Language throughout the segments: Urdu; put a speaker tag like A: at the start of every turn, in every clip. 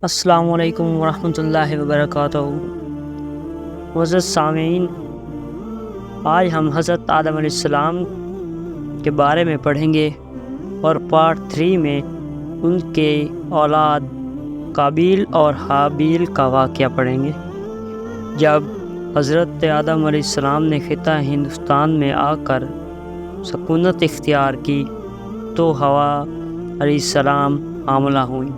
A: السلام علیکم ورحمۃ اللہ وبرکاتہ۔ معزز سامعین، آج ہم حضرت آدم علیہ السلام کے بارے میں پڑھیں گے اور پارٹ 3 میں ان کے اولاد قابیل اور حابیل کا واقعہ پڑھیں گے۔ جب حضرت آدم علیہ السلام نے خطہ ہندوستان میں آ کر سکونت اختیار کی تو حوا علیہ السلام حاملہ ہوئیں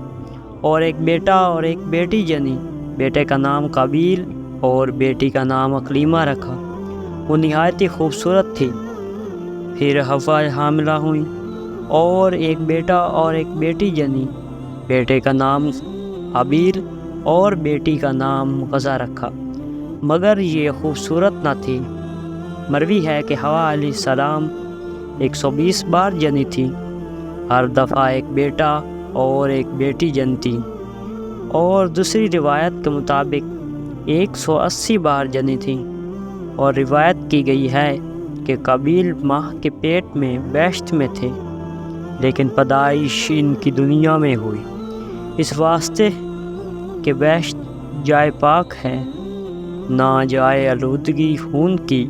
A: اور ایک بیٹا اور ایک بیٹی جنی۔ بیٹے کا نام قابیل اور بیٹی کا نام اقلیمہ رکھا۔ وہ نہایت ہی خوبصورت تھی۔ پھر حوا حاملہ ہوئیں اور ایک بیٹا اور ایک بیٹی جنی۔ بیٹے کا نام حابیل اور بیٹی کا نام غزہ رکھا، مگر یہ خوبصورت نہ تھی۔ مروی ہے کہ حوا علیہ السلام 120 بار جنی تھی، ہر دفعہ ایک بیٹا اور ایک بیٹی جنتی، اور دوسری روایت کے مطابق 180 بار جنی تھی۔ اور روایت کی گئی ہے کہ قابیل ماں کے پیٹ میں بہشت میں تھے، لیکن پیدائش ان کی دنیا میں ہوئی، اس واسطے کہ بہشت جائے پاک ہے، نہ جائے آلودگی خون کی۔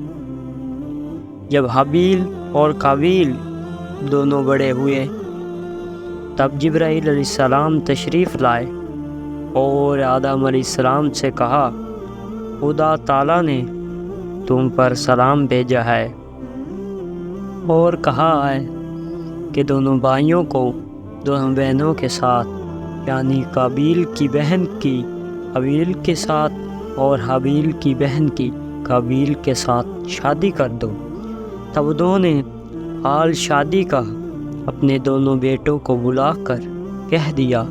A: جب حابیل اور قابیل دونوں بڑے ہوئے تب جبرائیل علیہ السلام تشریف لائے اور آدم علیہ السلام سے کہا، خدا تعالیٰ نے تم پر سلام بھیجا ہے اور کہا ہے کہ دونوں بھائیوں کو دونوں بہنوں کے ساتھ، یعنی قابیل کی بہن کی حابیل کے ساتھ اور حابیل کی بہن کی قابیل کے ساتھ شادی کر دو۔ تب انہوں نے حال شادی کا اپنے دونوں بیٹوں کو بلا کر کہہ دیا۔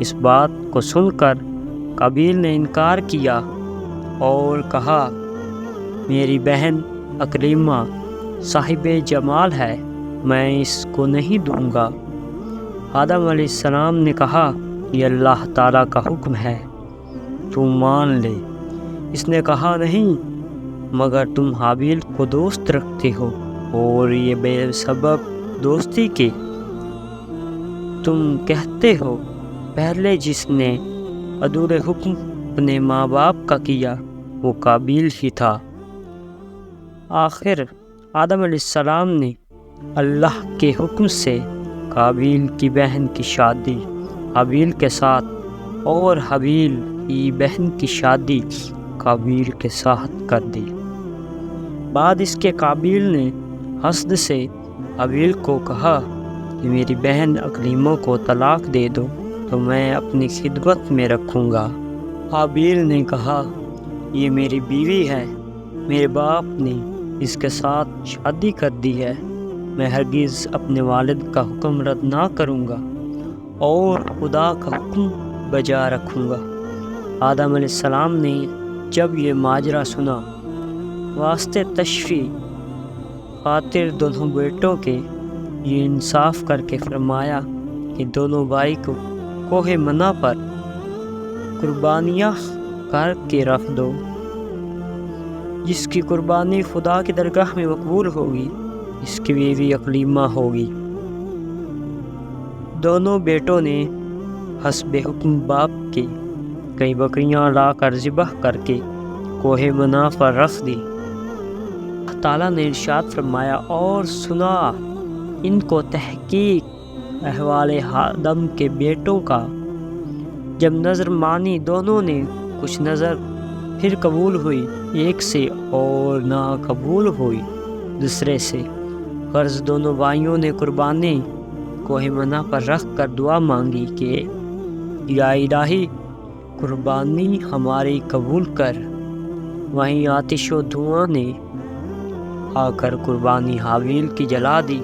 A: اس بات کو سن کر قابیل نے انکار کیا اور کہا، میری بہن اقلیمہ صاحب جمال ہے، میں اس کو نہیں دوں گا۔ آدم علیہ السلام نے کہا، یہ اللہ تعالیٰ کا حکم ہے، تم مان لے۔ اس نے کہا، نہیں، مگر تم حابیل کو دوست رکھتے ہو اور یہ بے سبب دوستی کی۔ تم کہتے ہو پہلے جس نے عدول حکم اپنے ماں باپ کا کیا وہ قابیل ہی تھا۔ آخر آدم علیہ السلام نے اللہ کے حکم سے قابیل کی بہن کی شادی حابیل کے ساتھ اور حابیل کی بہن کی شادی قابیل کے ساتھ کر دی۔ بعد اس کے قابیل نے حسد سے حابیل کو کہا کہ میری بہن اقلیمہ کو طلاق دے دو تو میں اپنی خدمت میں رکھوں گا۔ حابیل نے کہا، یہ میری بیوی ہے، میرے باپ نے اس کے ساتھ شادی کر دی ہے، میں ہرگز اپنے والد کا حکم رد نہ کروں گا اور خدا کا حکم بجا رکھوں گا۔ آدم علیہ السلام نے جب یہ ماجرا سنا، واسطے تشفی خاطر دونوں بیٹوں کے یہ انصاف کر کے فرمایا کہ دونوں بھائی کو کوہ منع پر قربانیاں کر کے رکھ دو، جس کی قربانی خدا کی درگاہ میں مقبول ہوگی، اس کی بیوی اقلیمہ ہوگی۔ دونوں بیٹوں نے حسب حکم باپ کے کئی بکریاں لا کر ذبح کر کے کوہ منع پر رکھ دی۔ اللہ تعالیٰ نے ارشاد فرمایا، اور سنا ان کو تحقیق احوال آدم کے بیٹوں کا۔ جب نظر مانی دونوں نے، کچھ نظر پھر قبول ہوئی ایک سے اور نہ قبول ہوئی دوسرے سے۔ غرض دونوں بھائیوں نے قربانی کوہ منع پر رکھ کر دعا مانگی کہ یا الہی قربانی ہماری قبول کر۔ وہیں آتش و دھواں نے آ کر قربانی حابیل کی جلا دی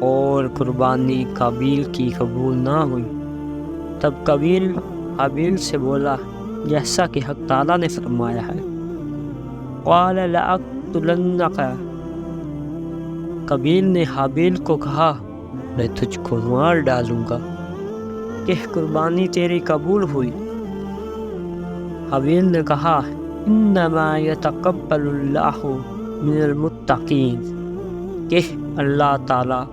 A: اور قربانی قابیل کی قبول نہ ہوئی۔ تب قابیل حابیل سے بولا جیسا کہ حق تعالیٰ نے فرمایا ہے، قال لأقتلنک۔ قابیل نے حابیل کو کہا، میں تجھ کو مار ڈالوں گا۔ کہ قربانی تیری قبول ہوئی؟ حابیل نے کہا، انما یتقبل اللہ من المتقین، کہ اللہ تعالیٰ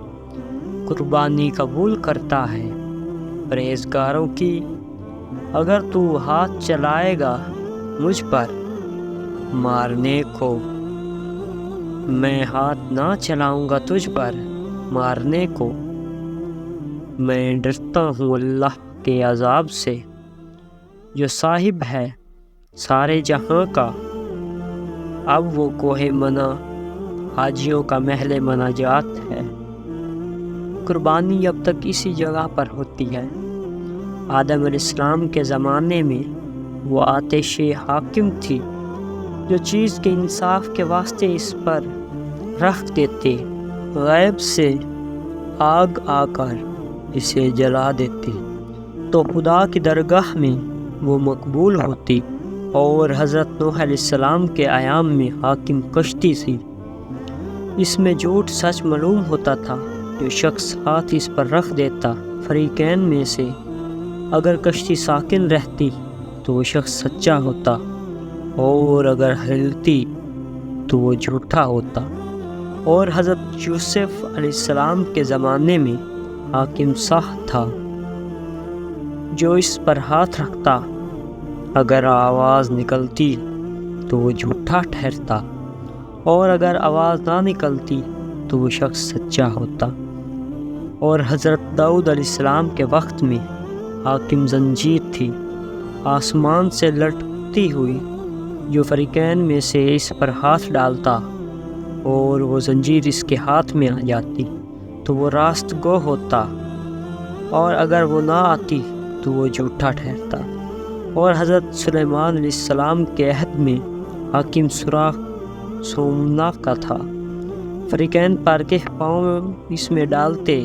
A: قربانی قبول کرتا ہے پرہیزگاروں کی۔ اگر تو ہاتھ چلائے گا مجھ پر مارنے کو، میں ہاتھ نہ چلاؤں گا تجھ پر مارنے کو۔ میں ڈرتا ہوں اللہ کے عذاب سے جو صاحب ہے سارے جہاں کا۔ اب وہ کوہ منا حاجیوں کا محل مناجات ہے۔ قربانی اب تک اسی جگہ پر ہوتی ہے۔ آدم علیہ السلام کے زمانے میں وہ آتش حاکم تھی جو چیز کے انصاف کے واسطے اس پر رکھ دیتے، غیب سے آگ آ کر اسے جلا دیتی تو خدا کی درگاہ میں وہ مقبول ہوتی، اور حضرت نوح علیہ السلام کے ایام میں حاکم کشتی تھی۔ اس میں جھوٹ سچ معلوم ہوتا تھا۔ جو شخص ہاتھ اس پر رکھ دیتا فریقین میں سے، اگر کشتی ساکن رہتی تو وہ شخص سچا ہوتا، اور اگر ہلتی تو وہ جھوٹا ہوتا۔ اور حضرت یوسف علیہ السلام کے زمانے میں حاکم صح تھا، جو اس پر ہاتھ رکھتا اگر آواز نکلتی تو وہ جھوٹا ٹھہرتا، اور اگر آواز نہ نکلتی تو وہ شخص سچا ہوتا۔ اور حضرت داؤد علیہ السلام کے وقت میں حاکم زنجیر تھی آسمان سے لٹکتی ہوئی، جو فریقین میں سے اس پر ہاتھ ڈالتا اور وہ زنجیر اس کے ہاتھ میں آ جاتی تو وہ راست گو ہوتا، اور اگر وہ نہ آتی تو وہ جھوٹا ٹھہرتا۔ اور حضرت سلیمان علیہ السلام کے عہد میں حاکم سوراخ سومنا کا تھا، فریقین پر کے پاؤں اس میں ڈالتے،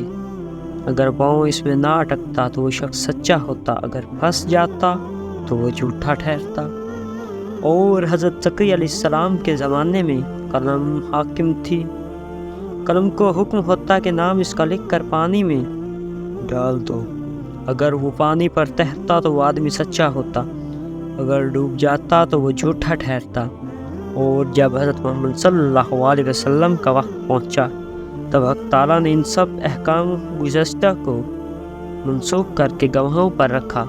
A: اگر پاؤں اس میں نہ اٹکتا تو وہ شخص سچا ہوتا، اگر پھنس جاتا تو وہ جھوٹا ٹھہرتا۔ اور حضرت زکریا علیہ السلام کے زمانے میں قلم حاکم تھی۔ قلم کو حکم ہوتا کہ نام اس کا لکھ کر پانی میں ڈال دو، اگر وہ پانی پر تیرتا تو وہ آدمی سچا ہوتا، اگر ڈوب جاتا تو وہ جھوٹا ٹھہرتا۔ اور جب حضرت محمد صلی اللہ علیہ وسلم کا وقت پہنچا تب حق تعالیٰ نے ان سب احکام گزشتہ کو منسوخ کر کے گواہوں پر رکھا،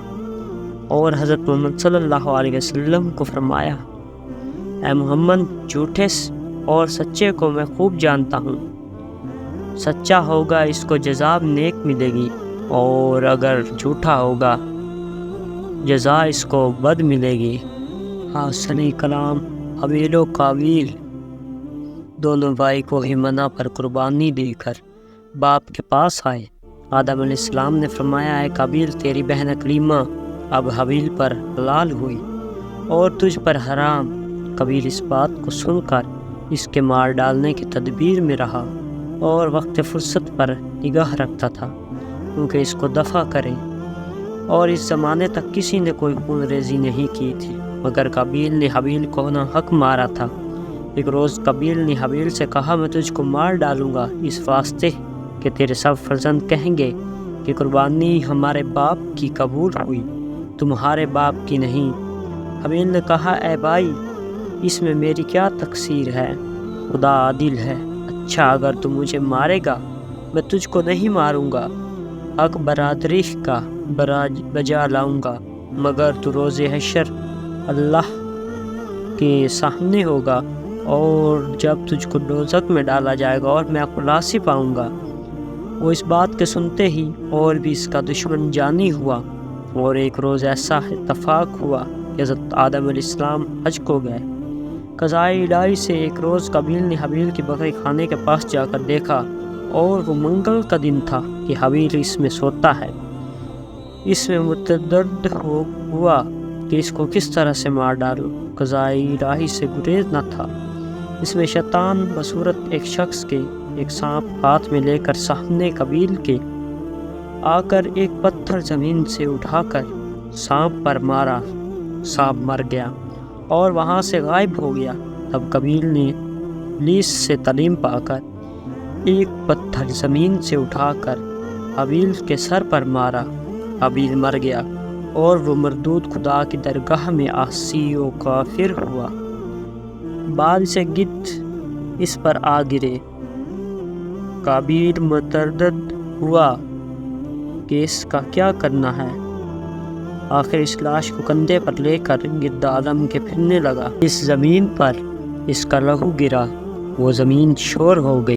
A: اور حضرت محمد صلی اللہ علیہ وسلم کو فرمایا، اے محمد، جھوٹے اور سچے کو میں خوب جانتا ہوں، سچا ہوگا اس کو جزا نیک ملے گی، اور اگر جھوٹا ہوگا جزا اس کو بد ملے گی۔ حاصل کلام حابیل و قابیل دونوں بھائی کو ہیمنہ پر قربانی دے کر باپ کے پاس آئے۔ آدم علیہ السلام نے فرمایا، اے قابیل، تیری بہن کریمہ اب حابیل پر حلال ہوئی اور تجھ پر حرام۔ قابیل اس بات کو سن کر اس کے مار ڈالنے کی تدبیر میں رہا اور وقت فرصت پر نگاہ رکھتا تھا کیونکہ اس کو دفع کرے، اور اس زمانے تک کسی نے کوئی خون ریزی نہیں کی تھی مگر قابیل نے حابیل کو ناحق مارا تھا۔ ایک روز قابیل نے حابیل سے کہا، میں تجھ کو مار ڈالوں گا اس واسطے کہ تیرے سب فرزند کہیں گے کہ قربانی ہمارے باپ کی قبول ہوئی، تمہارے باپ کی نہیں۔ حابیل نے کہا، اے بھائی، اس میں میری کیا تقصیر ہے؟ خدا عادل ہے۔ اچھا، اگر تو مجھے مارے گا میں تجھ کو نہیں ماروں گا، حق برادری کا بجا لاؤں گا، مگر تو روز حشر اللہ کے سامنے ہوگا، اور جب تجھ کو دوزخ میں ڈالا جائے گا اور میں خلاصی پاؤں گا۔ وہ اس بات کے سنتے ہی اور بھی اس کا دشمن جانی ہوا، اور ایک روز ایسا اتفاق ہوا کہ حضرت آدم علیہ السلام حج کو گئے۔ قضائے الہی سے ایک روز قابیل نے حابیل کی بکری خانے کے پاس جا کر دیکھا، اور وہ منگل کا دن تھا کہ حابیل اس میں سوتا ہے۔ اس میں متردد ہوا کہ اس کو کس طرح سے مار ڈالوں، قضائے الہی سے گریز نہ تھا۔ اس میں شیطان بصورت ایک شخص کے ایک سانپ ہاتھ میں لے کر سامنے قابیل کے آ کر ایک پتھر زمین سے اٹھا کر سانپ پر مارا، سانپ مر گیا اور وہاں سے غائب ہو گیا۔ تب قابیل نے ابلیس سے تعلیم پا کر ایک پتھر زمین سے اٹھا کر حابیل کے سر پر مارا، حابیل مر گیا اور وہ مردود خدا کی درگاہ میں عاصی و کافر ہوا۔ بعد سے گدھ اس پر آ گرے۔ قابیل متردد ہوا کہ اس کا کیا کرنا ہے، آخر اس لاش کو کندھے پر لے کر گرد عالم کے پھرنے لگا۔ اس زمین پر اس کا لہو گرا، وہ زمین شور ہو گئی۔